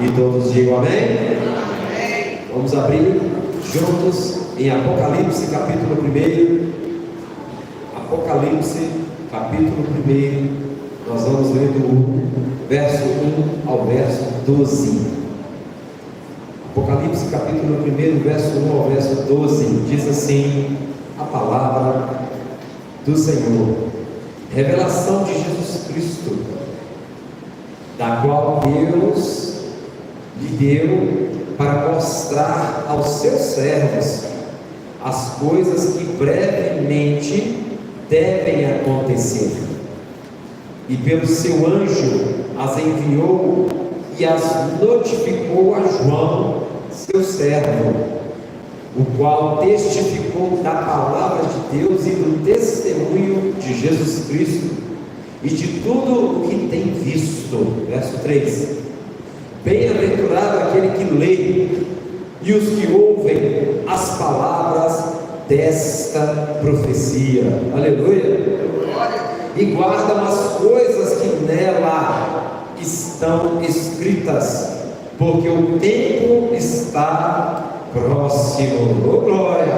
E todos digam amém? Amém. Vamos abrir juntos em Apocalipse capítulo 1. Apocalipse capítulo 1. Nós vamos ler do verso 1 ao verso 12. Apocalipse capítulo 1, verso 1 ao verso 12. Diz assim a palavra do Senhor: revelação de Jesus Cristo, da qual Deus lhe deu para mostrar aos seus servos as coisas que brevemente devem acontecer, e pelo seu anjo as enviou e as notificou a João, seu servo, o qual testificou da palavra de Deus e do testemunho de Jesus Cristo e de tudo o que tem visto. Verso 3: bem-aventurado aquele que lê e os que ouvem as palavras desta profecia. Aleluia! E guardam as coisas que nela estão escritas, porque o tempo está próximo. Oh, glória!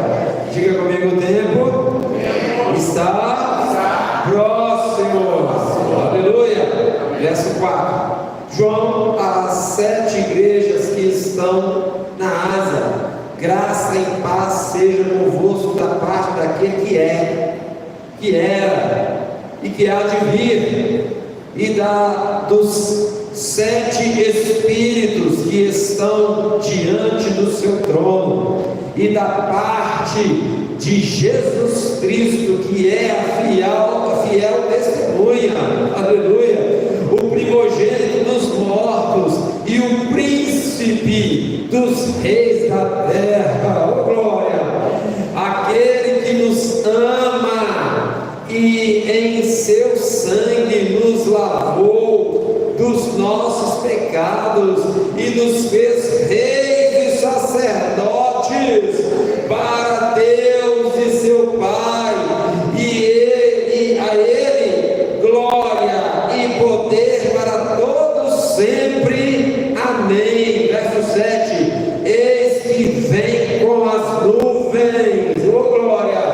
Diga comigo: o tempo está próximo. Aleluia! Verso 4: João, às 7 igrejas que estão na Ásia, graça e paz seja convosco da parte daquele que é, que era e que há de vir, e dos 7 Espíritos que estão diante do seu trono, e da parte de Jesus Cristo, que é a fiel testemunha, aleluia, o primogênito dos mortos e o príncipe dos reis da terra. Oh, glória! Aquele que nos ama e em seu sangue nos lavou dos nossos pecados e nos fez reis e sacerdotes para Deus e seu Pai, e a Ele glória e poder para todos sempre. Amém. Verso 7: eis que vem com as nuvens, oh glória,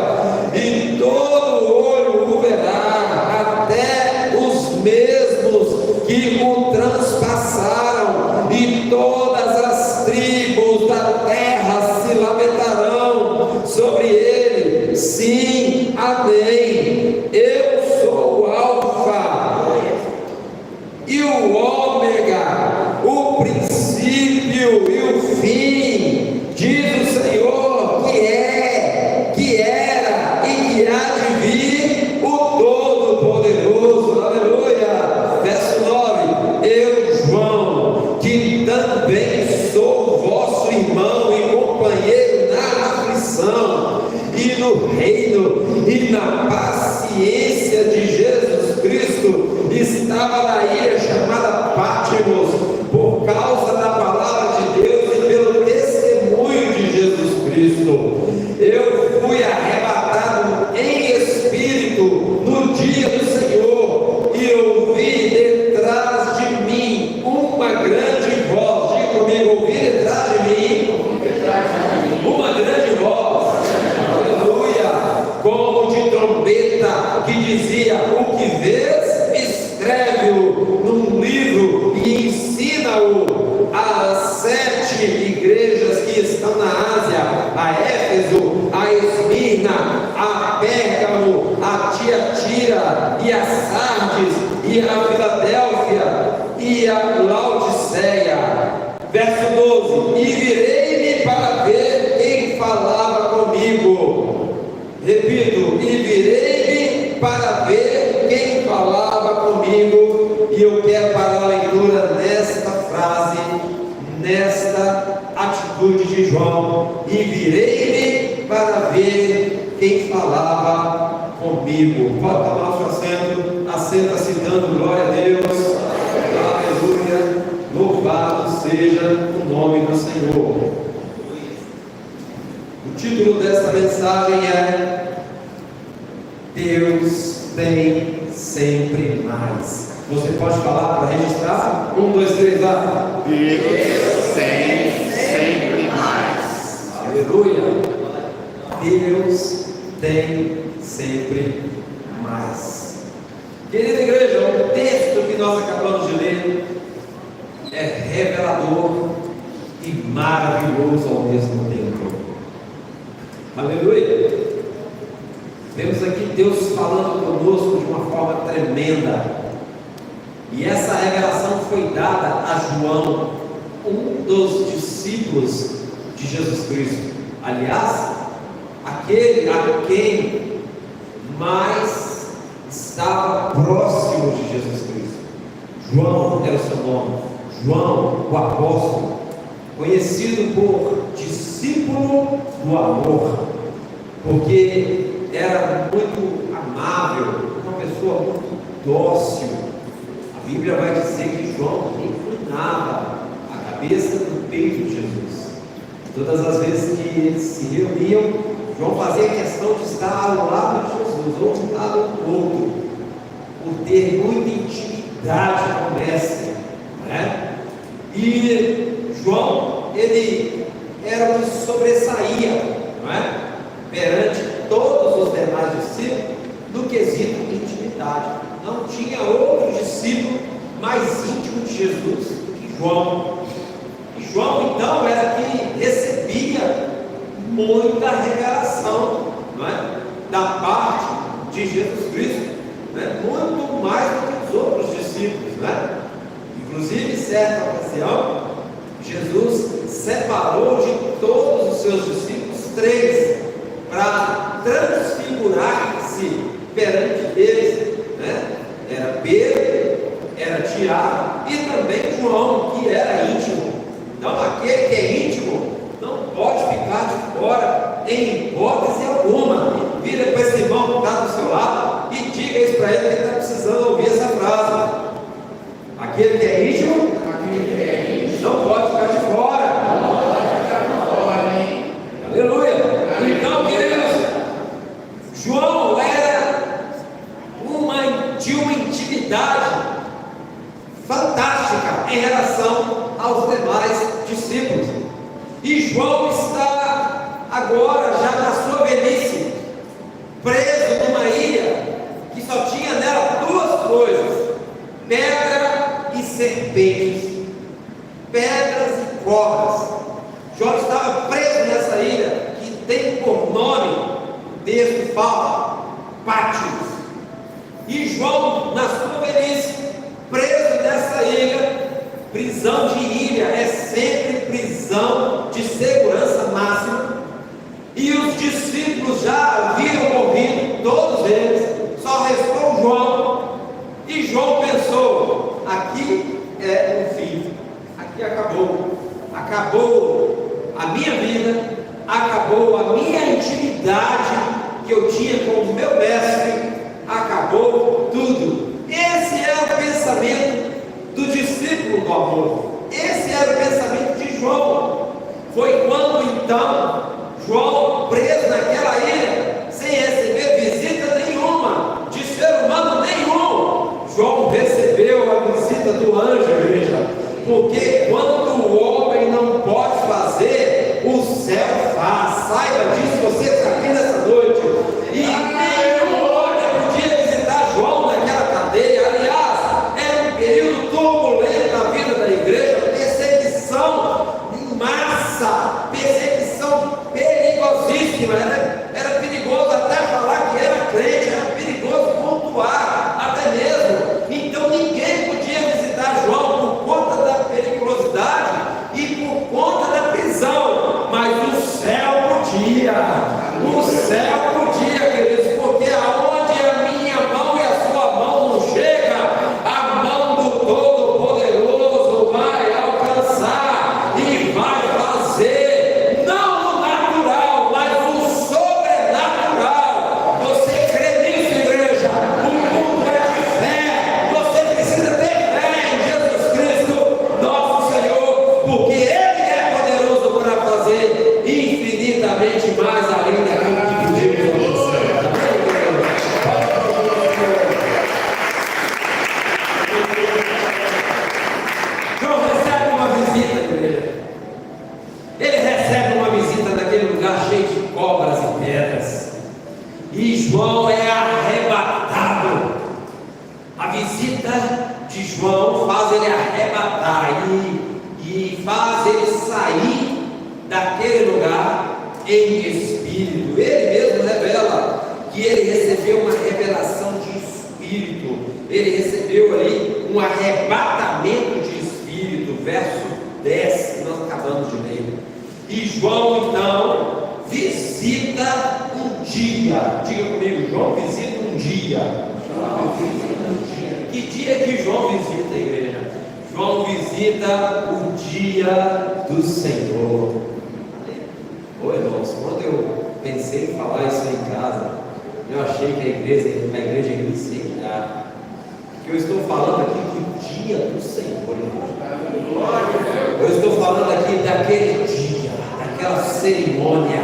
e todo olho o verá, até os mesmos que o transpassaram, e todas as tribos da terra se lamentarão sobre ele. Sim, amém. Eu sou o Alfa e o Ômega, o princípio e o fim, diz o Senhor, que é, que era e que há de vir, o Todo-Poderoso. Aleluia. Verso 9: eu, João, que também sou vosso irmão e companheiro na aflição e no reino e na paciência de Jesus Cristo, estava na ilha chamada Patmos, por causa da palavra de Deus e pelo testemunho de Jesus Cristo. Eu fui arrebatado em espírito no dia do Senhor, e ouvi detrás de mim uma grande voz. Diga comigo: ouvi detrás de mim uma grande voz, aleluia, como de trombeta, que dizia: o que vês, escreve-o num livro e ensina-o às 7 igrejas que estão na Ásia: a Éfeso, a Esmirna, a Pérgamo, a Tiatira e a Sardes, e a Filadélfia e a Laodiceia. Verso 12: e virei-me para ver quem falava comigo. Repito: e virei-me para ver quem falava comigo. E eu quero parar a leitura nesta frase, nesta atitude de João: e virei-me para ver quem falava comigo. Pode tomar o seu assento, assenta-se dando glória a Deus. Aleluia, louvado seja o nome do Senhor. O título desta mensagem é: Deus tem sempre mais. Você pode falar para registrar? 1, 2, 3, lá. Deus tem sempre mais. Aleluia. Deus tem sempre mais. Querida igreja, o texto que nós acabamos de ler é revelador e maravilhoso ao mesmo tempo. Aleluia. Vemos aqui Deus falando conosco de uma forma tremenda. E essa revelação foi dada a João, um dos discípulos de Jesus Cristo. Aliás, aquele a quem mais estava próximo de Jesus Cristo. João era o seu nome. João, o apóstolo, conhecido por discípulo do amor, porque era muito amável, uma pessoa muito dócil. A Bíblia vai dizer que João inclinava a cabeça no peito de Jesus. Todas as vezes que eles se reuniam, João fazia questão de estar ao lado de Jesus, ou de um lado do outro, por ter muita intimidade com o Mestre, né? E João, ele era o que sobressaía, não é? Perante todos os demais discípulos, no quesito de intimidade. Não tinha outro discípulo mais íntimo de Jesus do que João. E João, então, era que recebia muita revelação, não é? Da parte de Jesus Cristo, né? Muito mais do que os outros discípulos, né? Inclusive, em certa ocasião, Jesus separou de todos os seus discípulos 3 para transfigurar-se perante eles, né? Era Pedro, era Tiago e também João, que era íntimo. Então, aquele que é íntimo não pode ficar de fora em hipótese alguma. Vira para esse irmão que está do seu lado e diga isso para ele, que ele está precisando ouvir essa frase. Aquele que é íntimo não pode ficar de fora. Aleluia. Então, queridos, João era de uma intimidade fantástica em relação aos demais discípulos. E João está agora, já na sua velhice, preso numa ilha que só tinha nela 2 coisas: pedra e serpentes, pedras e cobras. João estava preso nessa ilha que tem por nome, o texto fala, Pátios. E João, na sua velhice, preso nessa ilha. Prisão de ilha é sempre prisão de segurança máxima. E os discípulos já haviam morrido, todos eles, só restou João. E João pensou: aqui é o fim, aqui acabou. Acabou a minha vida, acabou a minha intimidade que eu tinha com o meu mestre, acabou tudo. Esse é o pensamento do discípulo do amor. Esse era o pensamento de João. Foi quando então João, preso naquela ilha, sem receber visita nenhuma de ser humano nenhum, João recebeu a visita do anjo, igreja. Porque quando o homem não pode fazer, o céu faz. Saiba disso, você está aqui nessa noite. E nenhum homem podia visitar João naquela cadeia. Aliás, era um período turbulento na vida da igreja, perseguição em massa, perseguição perigosíssima. Era perigoso até falar que era crente, era perigoso pontuar até mesmo. Então ninguém podia visitar João por conta visita, igreja. Ele recebe uma visita naquele lugar cheio de cobras e pedras. E João é arrebatado. A visita de João faz ele arrebatar e faz ele sair daquele lugar em espírito. Ele mesmo revela que ele recebeu uma revelação de espírito. Ele recebeu ali um arrebatamento de espírito. Verso 10, que nós acabamos de ler. E João então visita um dia. Diga comigo, João visita um dia. Que dia que João visita a igreja? João visita o dia do Senhor. Ô irmãos, quando eu pensei em falar isso em casa, eu achei que a igreja ia incendiar. Que eu estou falando aqui do dia do Senhor, irmão. Eu estou falando aqui daquele dia, daquela cerimônia.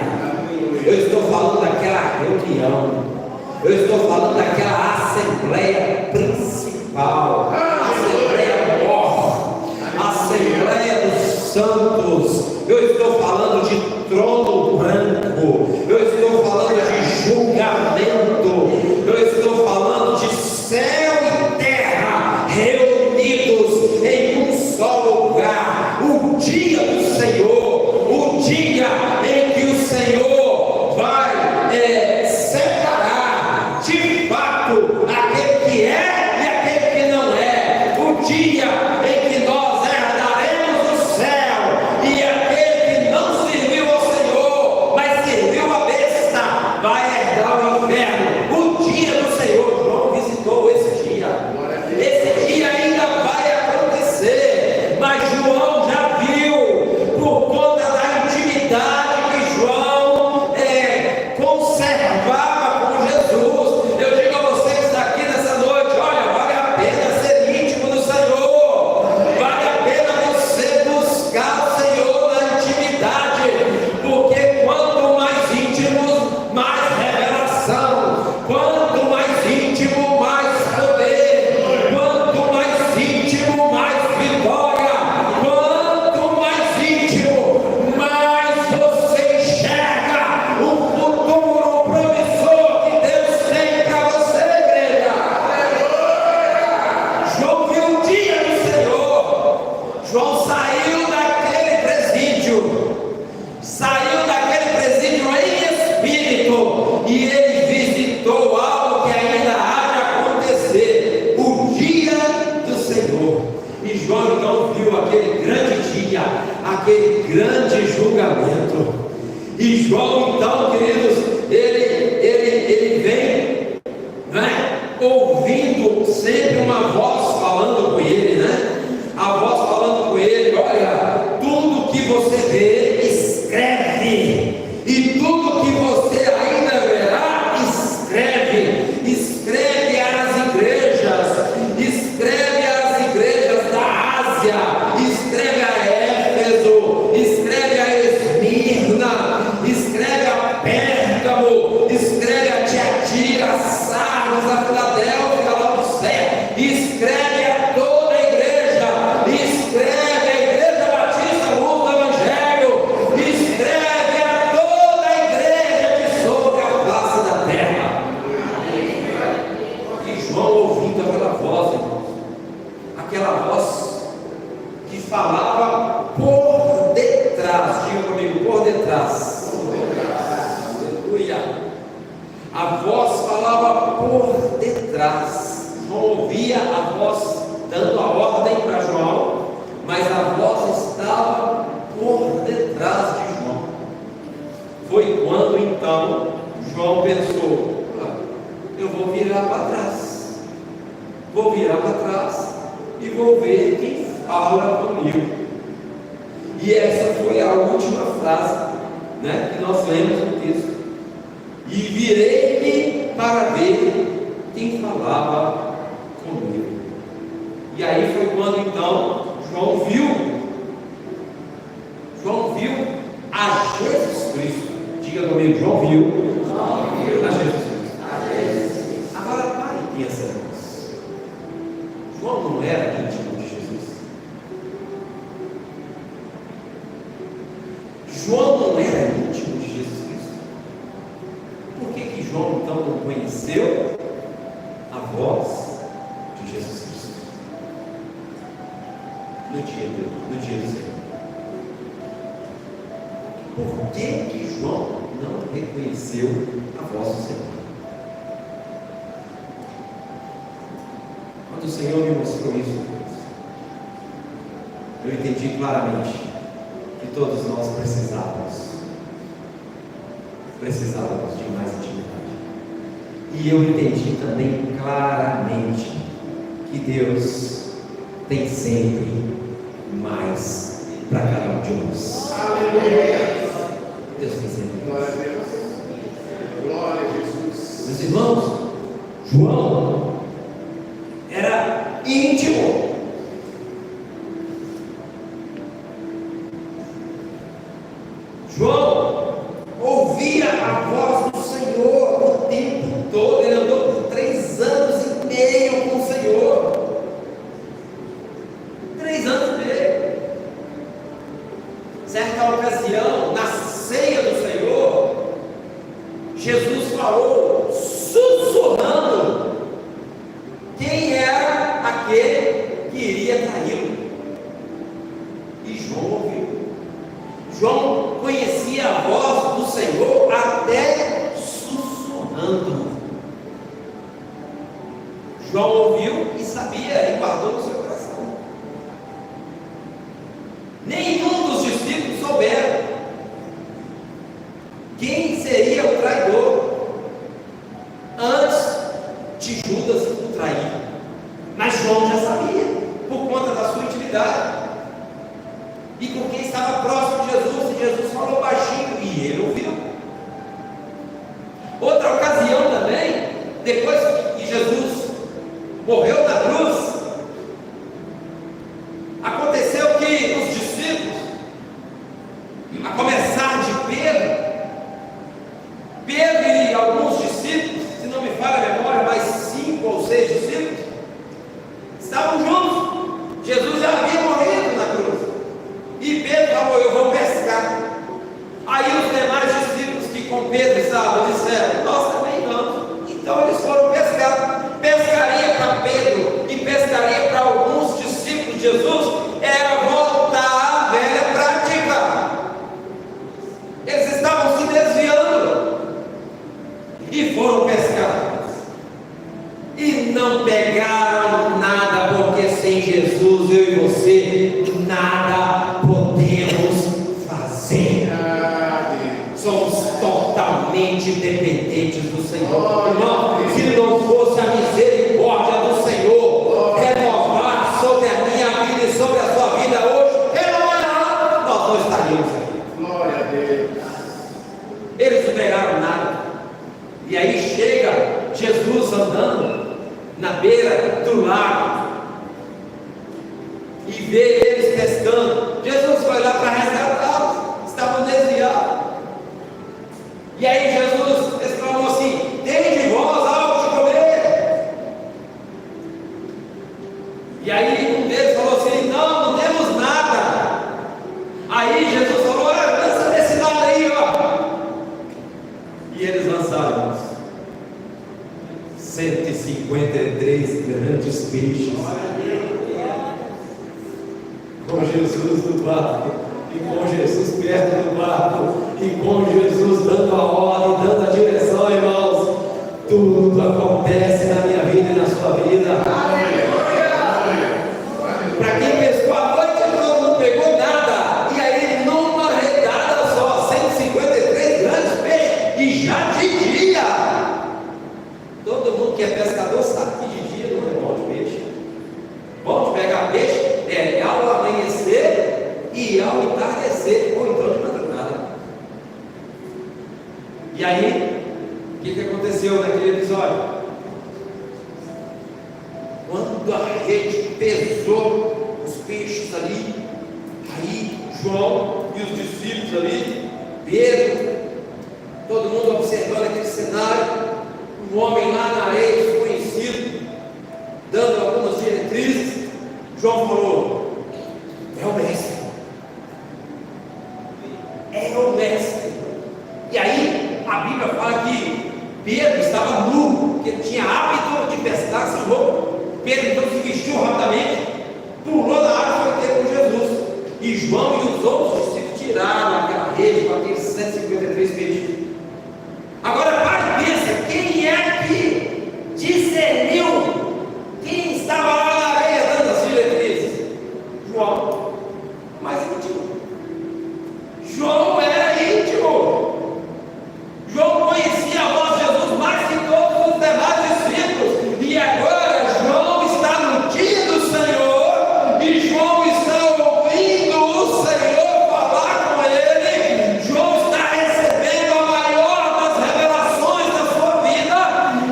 Eu estou falando daquela reunião. Eu estou falando daquela assembleia principal, a assembleia maior, a assembleia dos santos. Eu estou falando de trono branco. Eu estou falando de julgamento. Eu estou falando de céu e terra reunidos em um só lugar. O dia do Senhor, o dia em que o Senhor vai separar de fato aquele que é e aquele que não é. O dia em que nós herdaremos o céu e aquele que não serviu ao Senhor, mas serviu a besta, vai herdar o inferno. O dia do Senhor. João visitou esse dia. Esse dia ainda vai acontecer, mas João já viu, por conta da intimidade que João conservava com Jesus. Eu digo a vocês daqui nessa noite, olha, vale a pena ser íntimo do Senhor, vale a pena você buscar o Senhor na intimidade, porque quanto mais íntimos, mais revelação, quanto mais íntimo, mais poder, quanto mais íntimo, mais vitória, quanto mais íntimo, mais você enxerga o futuro promissor que Deus tem para você, igreja. João viu o dia do Senhor. João saiu daquele presídio em espírito, e ele visitou algo que ainda há de acontecer, o dia do Senhor. E João então viu aquele grande dia, aquele grande julgamento. E João então, queridos, ele vem, né, ouvindo sempre uma voz falando com ele, né? A voz falando com ele: olha, tudo que você vê, escreve, e tudo que você ainda verá, escreve às igrejas da Ásia, escreve a Éfeso, escreve a Esmirna, escreve a Pérgamo, escreve a Tiatira, a Sardes, a Filadélfia, a Laodiceia, escreve a toda a igreja, escreve a Igreja Batista Luz do Evangelho, escreve a toda a igreja que sobre a face da terra. E João, ouvindo aquela voz, irmãos, aquela voz que falava por detrás, diga comigo, por detrás. Aleluia. A voz falava por detrás. João ouvia a voz dando a ordem para João, mas a voz estava por detrás de João. Foi quando então João pensou: eu vou virar para trás, e vou ver quem fala comigo. E essa foi a última frase, né, que nós lemos no texto. E virei-me para ver quem falava comigo. E aí foi quando então João viu a Jesus Cristo. Diga comigo, João viu a Jesus Cristo. Agora pare e pensa, irmãos. João não era íntimo de Jesus. João não era íntimo de Jesus Cristo? Por que João então não conheceu a voz de Jesus Cristo no dia do Senhor? Por que João não reconheceu a voz do Senhor? Quando o Senhor me mostrou isso, eu entendi claramente que todos nós precisávamos de mais intimidade. E eu entendi também claramente que Deus tem sempre mais para cada um de nós. Aleluia. Deus tem sempre Glória mais. a Deus. Glória a Jesus. Meus irmãos, João era íntimo. João ouvia a voz do Senhor o tempo todo. Ele andou por 3 anos e meio com o Senhor. 3 anos e meio. Certa ocasião, na ceia do Senhor, Jesus falou, sussurrando, quem era aquele que iria traí-lo. E João ouviu. João conhecia a voz do Senhor até sussurrando. João ouviu e sabia e guardou no seu coração. Nenhum dos discípulos souberam quem seria o traidor antes de Judas o trair. Mas João já sabia, por conta da sua intimidade e porque estava próximo de Jesus, e Jesus falou baixinho e ele ouviu. Outra ocasião também, depois que Jesus morreu na cruz, aconteceu que os discípulos, a começar de Pedro e alguns discípulos, se não me falha a memória, mais 5 ou 6 discípulos, estavam juntos. Jesus já havia morrido na cruz. E Pedro falou, eu vou pescar. Aí os demais discípulos que com Pedro estavam disseram, nós também vamos. Então eles foram pescar. Pescaria para Pedro e pescaria para alguns discípulos de Jesus era voltar à velha prática. Eles estavam se desviando e foram pescar. E não pegaram nada, porque sem Jesus eu e você nada podemos fazer. Somos totalmente dependentes do Senhor. Irmão, se não fosse a misericórdia do Senhor renovar sobre a minha vida e sobre a sua vida hoje, renovará, nós não estaríamos aqui. Glória a Deus. Eles não pegaram nada. E aí chega Jesus andando na beira do lago e vê eles pescando. Jesus foi lá para resgatá-los, estavam desviados. E aí Jesus exclamou assim: tem de vós algo de comer? E aí um deles falou assim: não temos nada. Aí Jesus falou: lança desse lado aí, ó. E eles lançaram 153 grandes peixes. Com Jesus no barco, e com Jesus perto do barco, e com Jesus dando a ordem, dando a direção, irmãos. Tudo acontece na minha vida e na sua vida. Para quem pescou a noite, não pegou nada. E aí, numa redada só, 153 grandes peixes, e já de dia. Todo mundo que é pescador sabe que de dia não é bom de peixe. Bom de pegar peixe é ao amanhecer e ao entardecer, ou então de madrugada. E aí, o que aconteceu naquele episódio? Quando a rede pesou os peixes ali, aí João e os discípulos ali, Pedro, todo mundo observando aquele cenário, um homem lá na areia desconhecido, dando algumas diretrizes. João falou: é o mestre, é o Mestre. E aí a Bíblia fala que Pedro estava nu, porque ele tinha hábito de pescar sem roupa. Pedro então se vestiu rapidamente, pulou na água e foi ter com Jesus. E João e os outros discípulos tiraram aquela rede com aqueles 153 peixes. Agora pare e pensa, quem é que discerniu quem estava lá na areia dando as diretrizes? João. Mas íntimo. João era íntimo. João conhecia a voz de Jesus mais que todos os demais discípulos. E agora João está no dia do Senhor. E João está ouvindo o Senhor falar com ele. João está recebendo a maior das revelações da sua vida.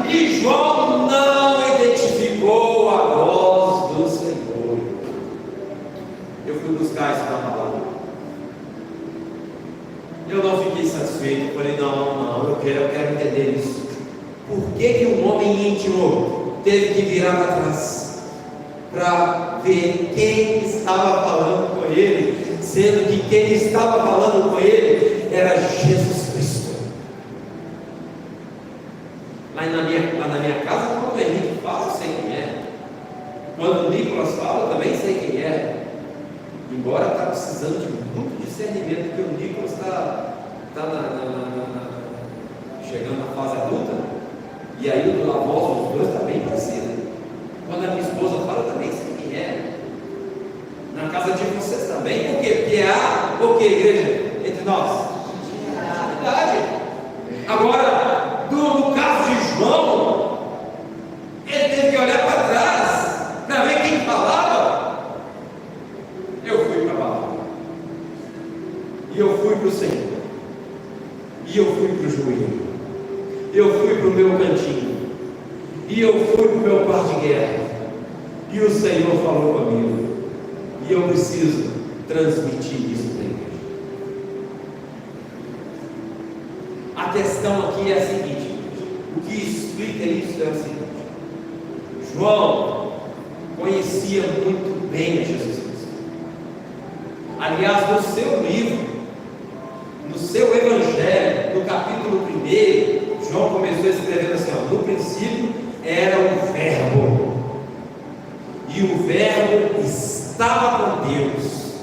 E João não identificou a voz do Senhor. Eu fui buscar isso na palavra. Eu não fiquei satisfeito. Eu falei, não, eu quero entender isso. Por que um homem íntimo teve que virar para trás para ver quem estava falando com ele, sendo que quem estava falando com ele era Jesus Cristo? Lá na minha casa, quando o Henrique fala, eu sei quem é. Quando o Nicolas fala, eu também sei quem é. Embora está precisando de muito discernimento, porque o Nicolas está chegando na fase adulta, e aí a voz dos dois está bem parecida. Quando a minha esposa fala, eu também sei quem é. Na casa de vocês também, por quê? Porque há o que, igreja? Entre nós? Verdade. Agora, no caso de João, ele teve que olhar para trás para ver quem falava. Eu fui para a palavra, e eu fui para o Senhor, e eu fui para o joelho, eu fui para o meu cantinho, e eu fui para o meu quarto de guerra, e o Senhor falou comigo, e eu preciso transmitir isso para a igreja. A questão aqui é a seguinte, o que explica isso é o seguinte: João conhecia muito bem a Jesus Cristo. Aliás, no seu livro, no seu evangelho, no capítulo 1, João começou a escrever assim, no princípio era o Verbo, e o Verbo estava com Deus,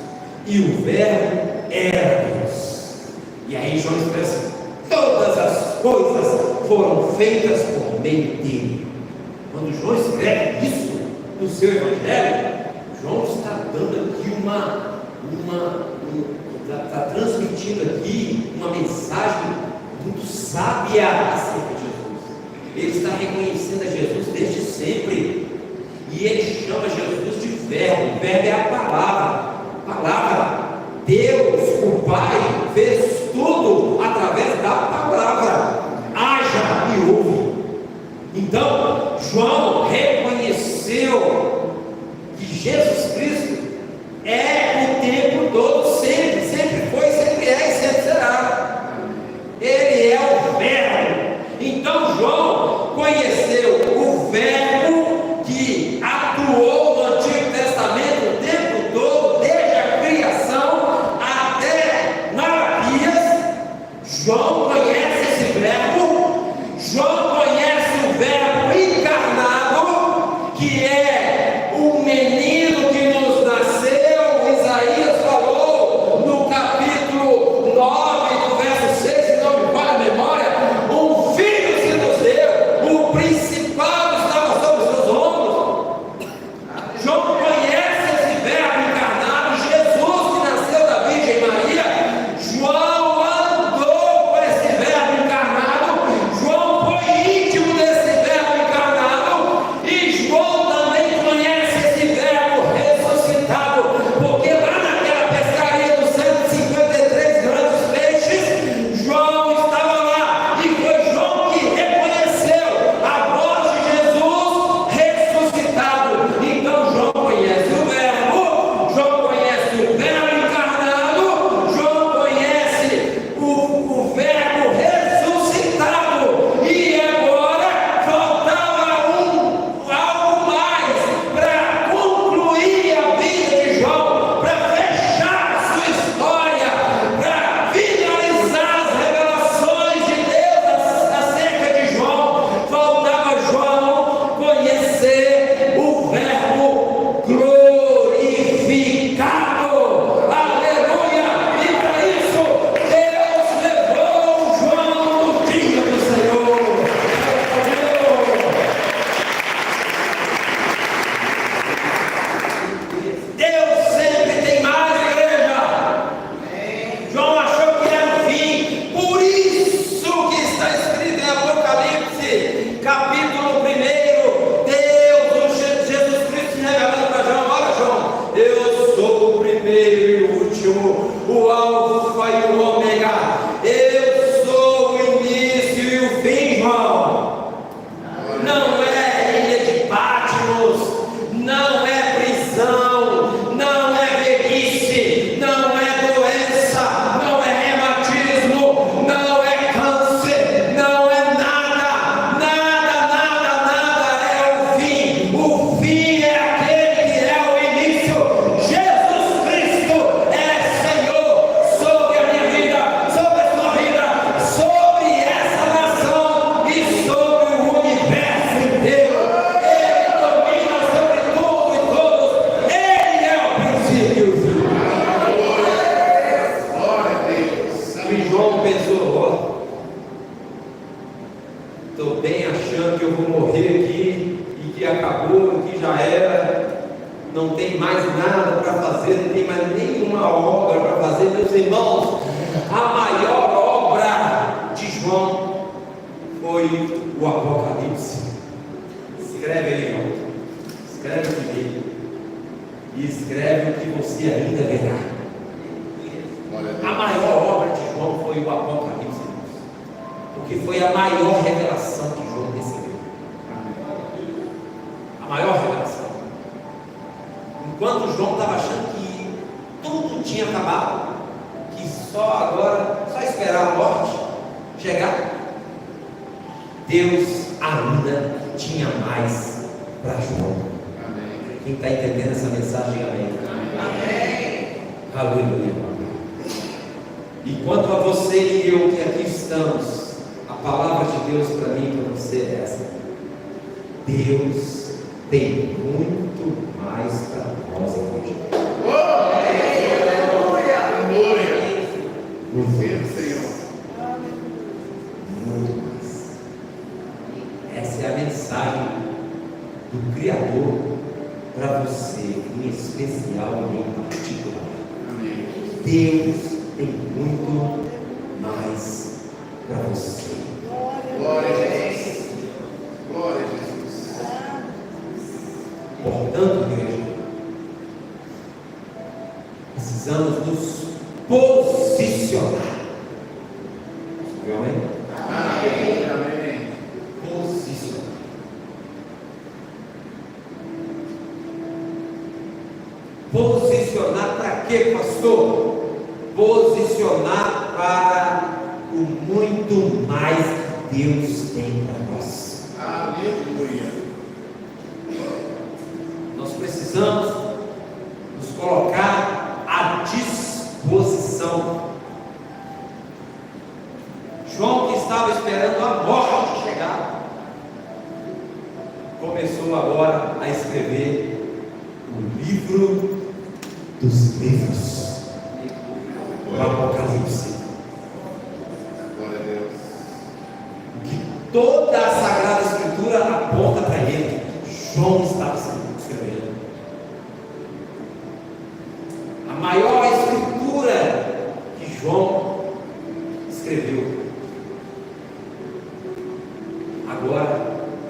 e o Verbo era Deus. E aí João escreve assim: todas as coisas foram feitas por meio dele. Quando João escreve isso no seu evangelho, João está dando aqui está transmitindo aqui uma mensagem muito sábia acerca de Jesus. Ele está reconhecendo a Jesus desde sempre, e ele chama Jesus de Verbo. O Verbo é a palavra. Deus, o Pai, fez tudo através da palavra. Haja e ouve. Então João reconheceu que Jesus Cristo é o tempo todo, sempre foi, sempre é e sempre será. Ele é o Verbo. Então João conheceu o Verbo que atuou no Antigo Testamento o tempo todo, Senhor, o Alfa e o Ômega. Eu sou o início e o fim, irmão. Não é ilha de Patmos, não é prisão, não é velhice, não é doença, não é reumatismo, não é câncer, não é nada, nada, nada, nada é o fim. O fim é aquele que é o início. Jesus Cristo é Senhor sobre a minha vida, sobre a sua vida, sobre essa nação e sobre o universo inteiro. Ele domina sobre tudo e todos. Ele é o princípio. Glória a Deus. E João pensou: ó, estou bem achando que eu vou morrer aqui e que acabou, que já era, não tem mais nada para fazer, não tem mais nenhuma obra para fazer. Meus irmãos, a maior obra de João foi o Apocalipse. Escreve aí, irmão. Escreve o que vê. E escreve o que você ainda verá. Glória a Deus. A maior obra de João foi o Apocalipse, irmãos, porque foi a maior revelação que João recebeu. A maior revelação. Enquanto João estava achando que tudo tinha acabado, que só agora, só esperar a morte chegar, Deus ainda tinha mais para João. Amém. Quem está entendendo essa mensagem, amém? Amém. Aleluia. E quanto a você e eu que aqui estamos, a palavra de Deus para mim e para você é essa: Deus tem muito mais para nós hoje. Aleluia. Muito Sim, mais. Senhor. Muito mais. Essa é a mensagem do Criador para você, em especial e em particular. Amém. Deus tem muito mais para você. Glória a Jesus. Glória a Jesus. Portanto, igreja, precisamos nos posicionar. Viu, amém? Amém. Amém. Posicionar. Posicionar para quê, pastor? Posicionar para o muito mais que Deus tem para nós. Aleluia. Nós precisamos nos colocar à disposição. João, que estava esperando a morte chegar, começou agora a escrever o livro dos livros, o Apocalipse. Glória a Deus. Que toda a Sagrada Escritura aponta para ele. João estava escrevendo a maior escritura que João escreveu. Agora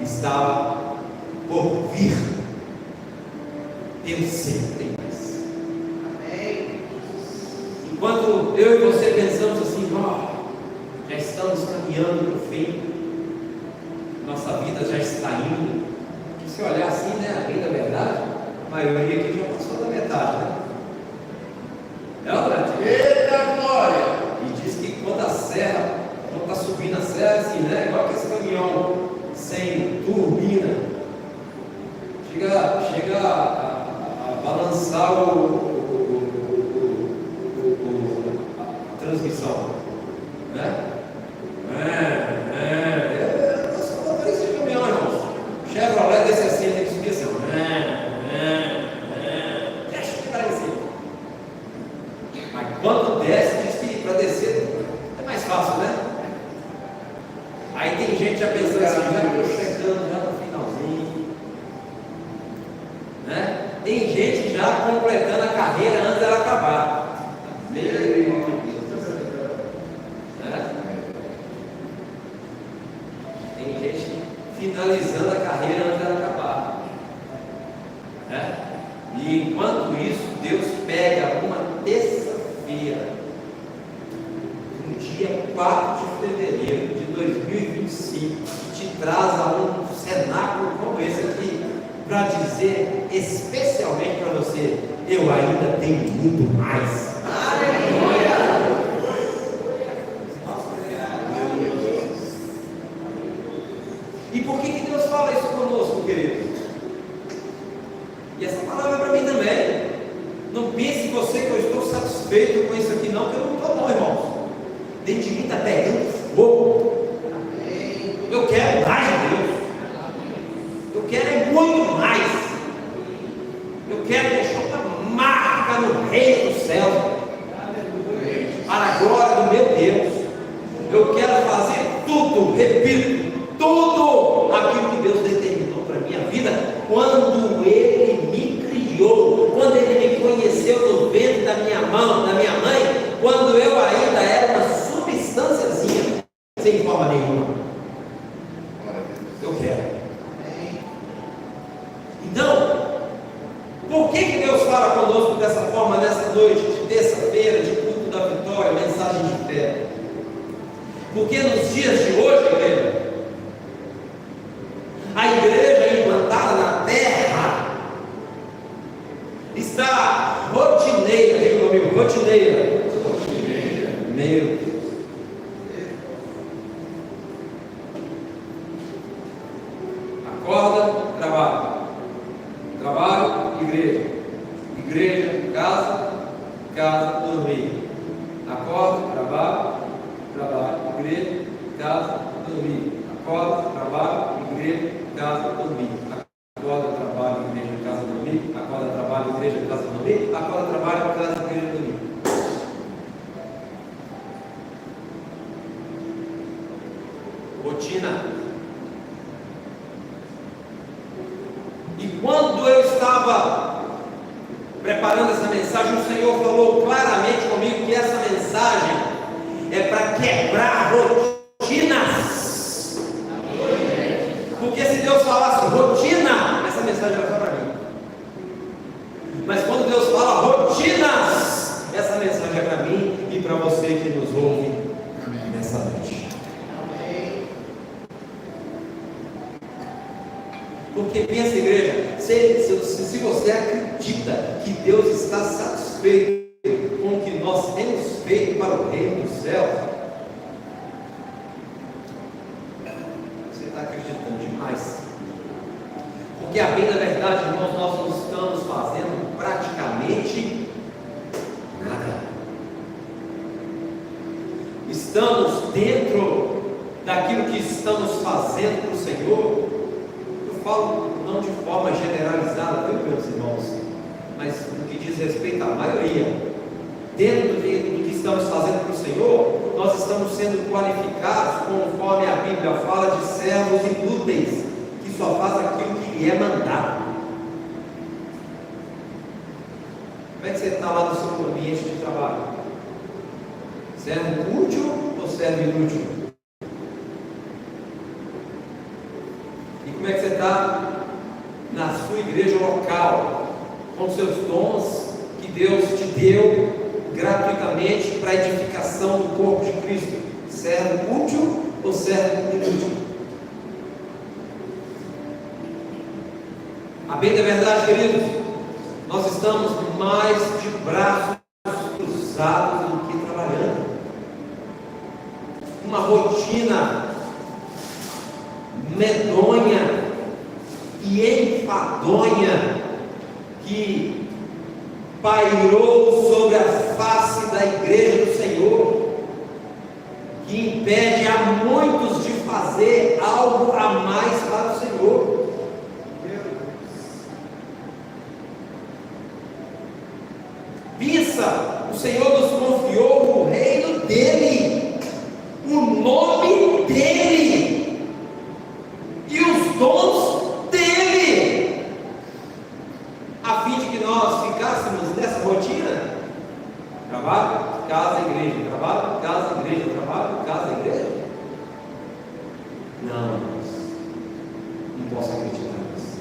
estava por vir. Deus sempre tem mais. Amém. Enquanto eu e você pensamos assim: ó, já estamos caminhando para o fim, nossa vida já está indo. Se olhar assim, né, a vida, verdade, a maioria aqui já passou da metade, né? É verdade. Eita glória. E diz que quando a serra, quando está subindo a serra, assim, né, igual aquele caminhão sem turbina, chega a balançar a transmissão, né? Eu sou motorista de caminhão, irmãos. Chevrolet desse assim, tem que subir assim, deixa que vai descer. Mas quando desce, diz que para descer é mais fácil, né? Aí tem gente já pensando assim: já estou chegando já no finalzinho, né? Tem gente já completando a carreira antes dela acabar. Meu irmão, né? Tem gente finalizando a carreira antes dela acabar, né? E enquanto isso, Deus pega uma terça-feira 2025 que te traz a um cenáculo como esse aqui, para dizer especialmente para você: eu ainda tenho muito mais. E por que Deus fala isso conosco, querido? E essa palavra é para mim também. Não pense você que eu estou satisfeito com isso aqui, não, que eu não estou, não, irmãos. Dentro de mim está pegando fogo. Eu quero mais de Deus. Eu quero é muito mais. Eu quero deixar uma marca no reino do céu, para a glória do meu Deus. Eu quero fazer tudo, repito, tudo aquilo que Deus determinou para a minha vida, quando Ele me criou, quando Ele me conheceu no ventre da minha mãe, quando eu ainda era uma substânciazinha, sem forma nenhuma. Eu quero. Então, por que Deus fala conosco dessa forma nessa noite de terça-feira, de culto da vitória, mensagem de fé? Porque nos dias de hoje, igreja, a igreja implantada na terra está rotineira, diga comigo, rotineira. Meu Deus. Acorda, trabalho. Trabalho, igreja. Igreja, casa, casa, dormir. Acorda, trabalho, igreja, casa, dormir. Acorda, trabalho, igreja, casa, dormir. Acorda, trabalho, igreja, casa, dormir. Acorda, trabalho, igreja, casa, dormir. Acorda, trabalho, casa, igreja, dormir. Rotina. E quando eu estava preparando essa mensagem, o Senhor falou claramente comigo que essa mensagem é para quebrar rotinas. Porque se Deus falasse rotina, essa mensagem era só para mim. Mas quando Deus fala rotinas, essa mensagem é para mim e para você que nos ouve nessa noite. Porque pensa, igreja, se você acredita que Deus está satisfeito com o que nós temos feito para o reino do céu, você está acreditando demais. Porque a bem da verdade, irmãos, nós não estamos fazendo praticamente nada. Estamos dentro daquilo que estamos fazendo para o Senhor. Falo não de forma generalizada, viu, meus irmãos, mas no que diz respeito à maioria, dentro do que estamos fazendo para o Senhor, nós estamos sendo qualificados, conforme a Bíblia fala, de servos inúteis, que só faz aquilo que lhe é mandado. Como é que você está lá no seu ambiente de trabalho? Servo útil ou servo inútil? Como é que você está na sua igreja local, com seus dons que Deus te deu gratuitamente para a edificação do corpo de Cristo? Servo útil ou servo inútil? A bem da verdade, queridos, nós estamos mais de braços cruzados do que trabalhando. Uma rotina medonha e enfadonha que pairou sobre a face da igreja do Senhor, que impede a muitos de fazer algo a mais para o Senhor. Pensa, o Senhor nos confiou o reino dele, o nome dele e os dons dele, a fim de que nós ficássemos nessa rotina: trabalho, casa, igreja, trabalho, casa, igreja, trabalho, casa, igreja. Não posso acreditar nisso.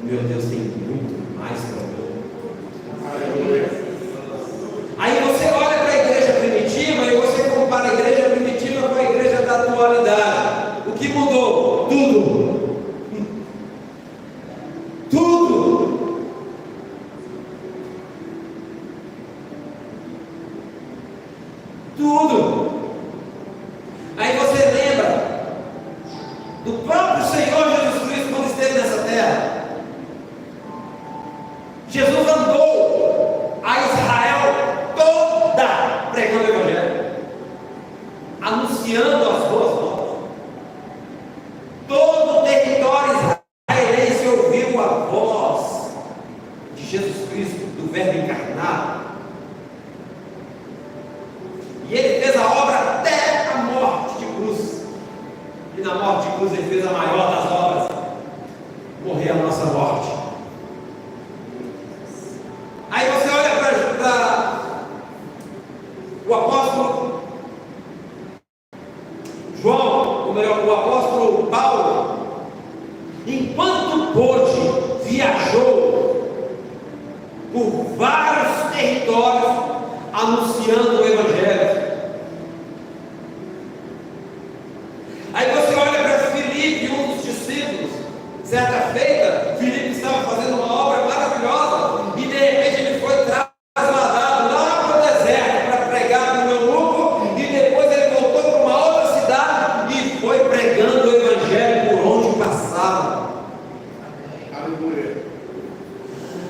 Meu Deus tem muito mais para mim. Aí você olha para a igreja primitiva e você compara a igreja primitiva com a igreja Tudo. Aí você lembra do próprio Senhor Jesus Cristo quando esteve nessa terra. Jesus andou a Israel toda pregando o Evangelho, anunciando as boas novas. Todo o território israelense ouviu a voz de Jesus Cristo, do Verbo encarnado. E ele fez a obra até a morte de cruz. E na morte de cruz ele fez a maior das obras: morrer a nossa morte. Aí você olha para o apóstolo João, ou melhor, o apóstolo Paulo, enquanto pôde, viajou por vários territórios anunciando o Evangelho. Aí você olha para Filipe, um dos discípulos. Certa feita, Filipe estava fazendo uma obra maravilhosa e de repente ele foi trasladado lá para o deserto para pregar no eunuco, e depois ele voltou para uma outra cidade e foi pregando o Evangelho por onde passava. Aleluia.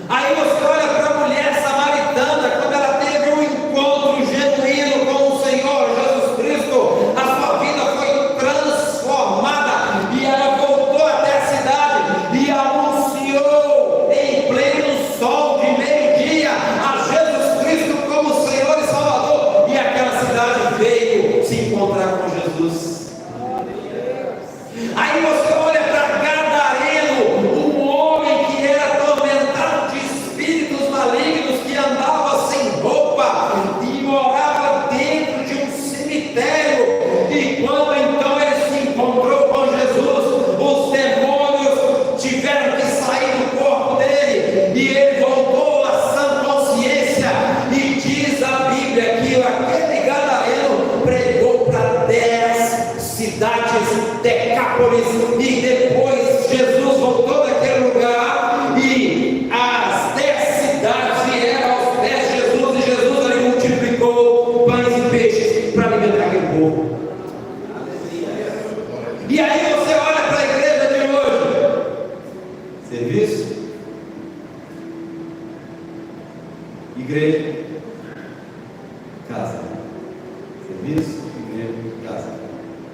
Aí você olha para a mulher samaritana, quando ela teve um encontro genuíno com o Senhor Jesus Cristo, a sua vida foi transformada e ela voltou até a cidade e anunciou em pleno sol de meio-dia a Jesus Cristo como Senhor e Salvador, e aquela cidade veio se encontrar com Jesus. Aí você olha para Gadareno, um homem que era atormentado de espíritos malignos, que andava sem roupa e morava dentro de um cemitério. E quando então ele se encontrou com Jesus, os demônios tiveram que sair do corpo dele e ele voltou à sã consciência. E diz a Bíblia que aquele Gadareno pregou para 10 cidades Decápolis, e depois Jesus voltou daquele lugar e as 10 cidades vieram aos pés de Jesus, e Jesus ali multiplicou pães e peixes para alimentar aquele povo. E aí você olha para a igreja de hoje: serviço, igreja, casa. Serviço, igreja, casa.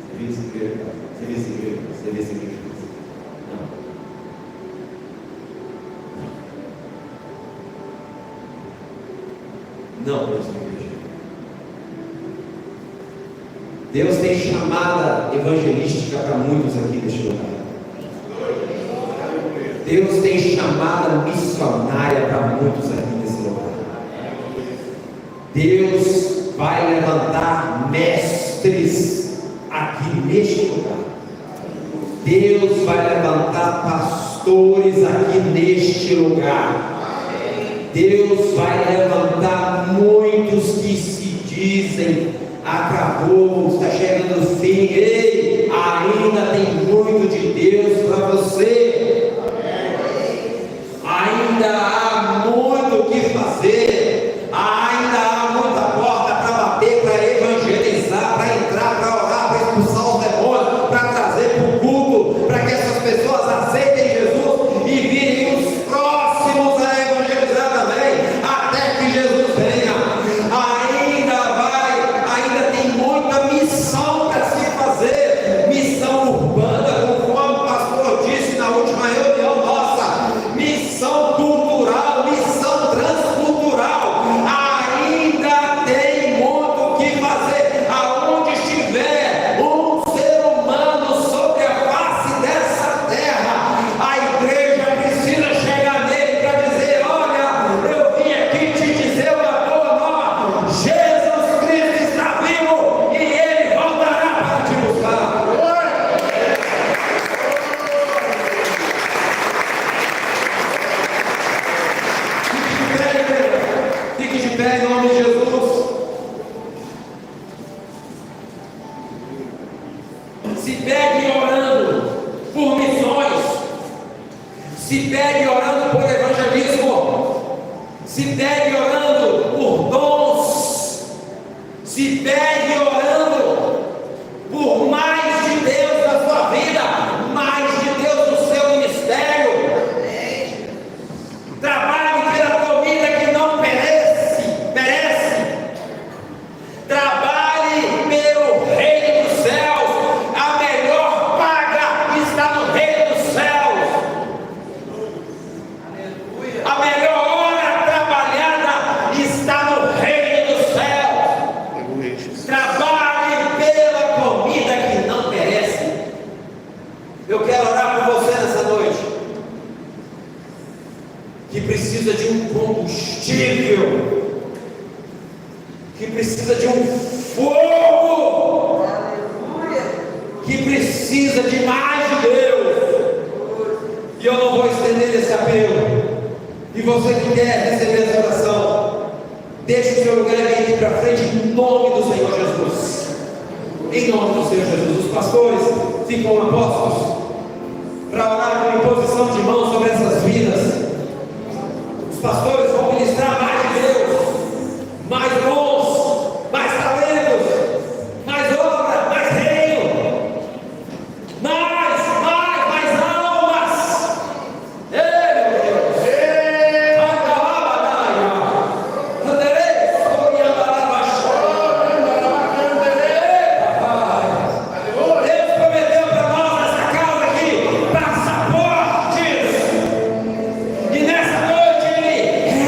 Serviço, igreja, casa. Serviço, igreja, casa. Serviço, igreja, casa. Não, Deus não igreja. Deus tem chamada evangelística para muitos aqui neste lugar. Deus tem chamada missionária para muitos aqui nesse lugar. Deus vai levantar mestres aqui neste lugar. Deus vai levantar pastores aqui neste lugar. Deus vai levantar muitos que se dizem: acabou, está chegando o fim. Ei, ainda tem muito de Deus para você. Ainda há muito o que fazer. Ainda há muita porta para bater, para evangelizar, para entrar, para orar, para expulsar os demônios, para trazer para o culto, para que essas pessoas aceitem Jesus e virem os próximos a evangelizar também, até que Jesus venha. Ainda tem muita missão para se fazer, missão urbana, conforme o pastor disse na última reunião nossa, missão cultural, missão transcultural. Ainda tem muito o que fazer. Aonde estiver um ser humano sobre a face dessa terra, a igreja precisa chegar nele para dizer: olha, eu vim aqui te dizer uma boa nova. Jesus Cristo está vivo e ele voltará para te buscar. Fique de pé em nome de Jesus. Se pegue orando por missões, se pegue orando por evangelismo, se pegue orando por dons, se pegue que precisa de um fogo, que precisa de mais de Deus. E eu não vou estender esse apelo. E você que quer receber essa oração, deixe o seu lugar e vem aqui para frente em nome do Senhor Jesus. Em nome do Senhor Jesus. Os pastores ficam apostos para orar com imposição de mãos sobre essas vidas. Os pastores vão ministrar mais de Deus, mais dons, mais talentos, mais obra, mais reino, mais almas. Ei, meu Deus! Deus prometeu para nós nessa casa aqui passaportes. E nessa noite Ele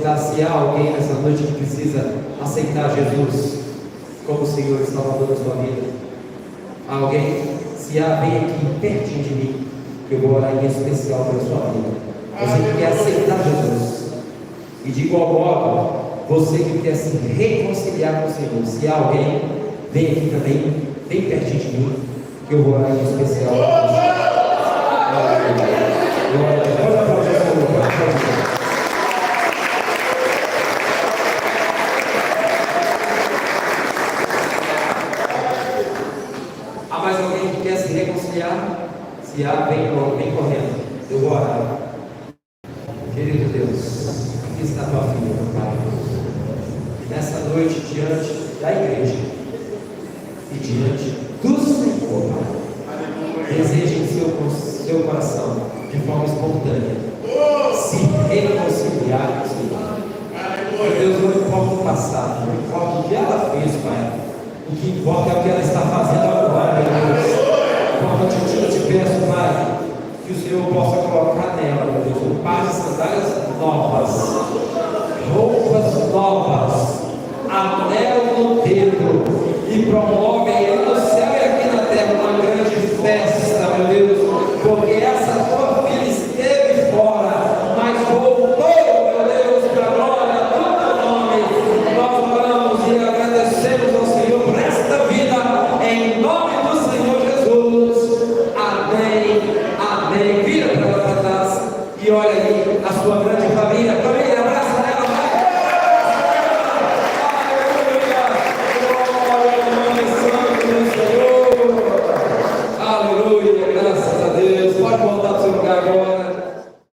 perguntar se há alguém nessa noite que precisa aceitar Jesus como Senhor e Salvador da sua vida. Há alguém? Se há, vem aqui pertinho de mim, que eu vou orar em especial pela sua vida. Você que quer aceitar Jesus. E de igual modo, você que quer se reconciliar com o Senhor. Se há alguém, vem aqui também, bem pertinho de mim, que eu vou orar em especial. Há mais alguém que quer se reconciliar? Se há, vem correndo. Eu vou orar. Querido Deus, aqui está a tua filha, meu Pai. Nessa noite, diante da igreja e diante do Senhor, Pai, deseja em seu coração, de forma espontânea, se reconciliar com o Senhor. Meu Deus, não importa o passado, não importa o que ela fez, Pai. O que importa é o que ela está fazendo agora, meu Deus. Eu te peço, Pai, que o Senhor possa colocar nela, meu Deus, um par de sandálias novas, roupas novas, anel no dedo, e promove